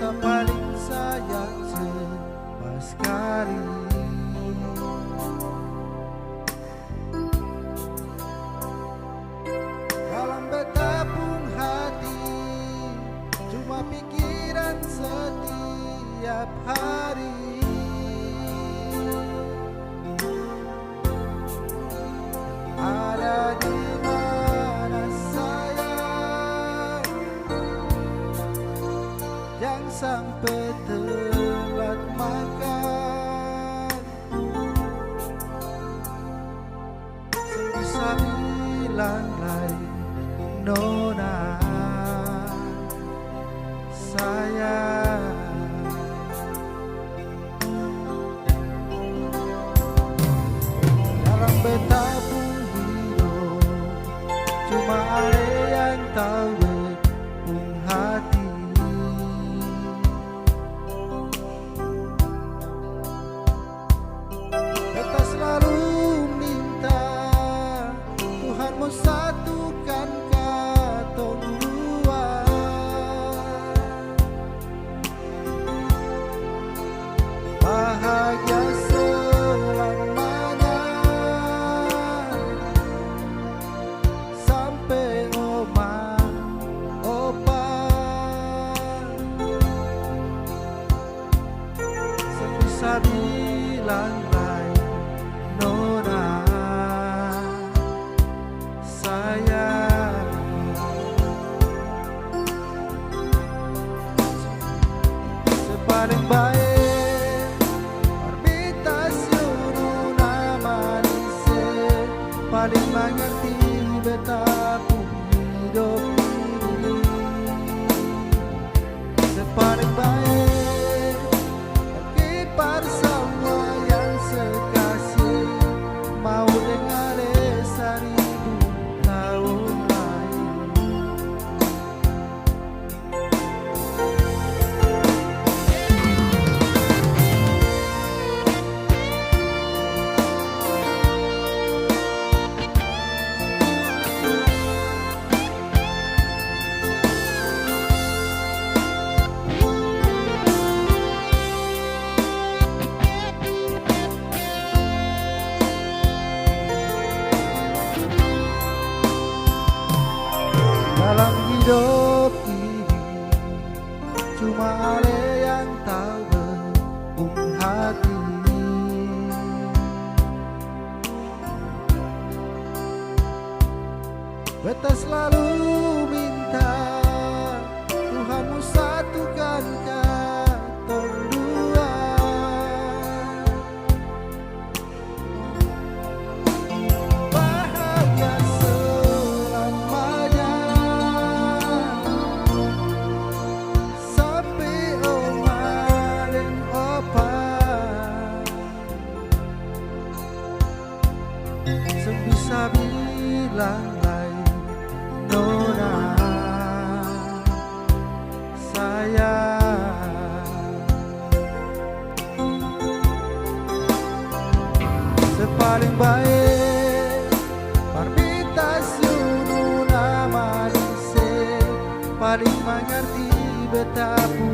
tak paling sayang sama sekali. Dalam betapung hati, cuma pikiran setiap hari. Ada di mana sayang yang sampai telat makan? Sebisa bilang lain nona sayang. Dalam betapung hidup, cuma ada yang tahu betapung hati. Beta selalu minta Tuhan mau satukan katong dua. Bahagia selamanya sampai oma opa. Sebisa bilang lain nona sayang. Sepaling baik arbitasi nona manise, paling mengerti betapung hidup ini. Sepaling baik kipar semua yang sekasih, mau dengar 1000 tahun lain. Dalam hidup ini, cuma Ale yang tahu betapung hati. Beta selalu minta Tuhan mau satukan katong dua. Bahagia selamanya sampai oma dan opa. Sebisa bilang lain nona sayang. Sepaling baik arbitasi nona manise, paling mengerti betapung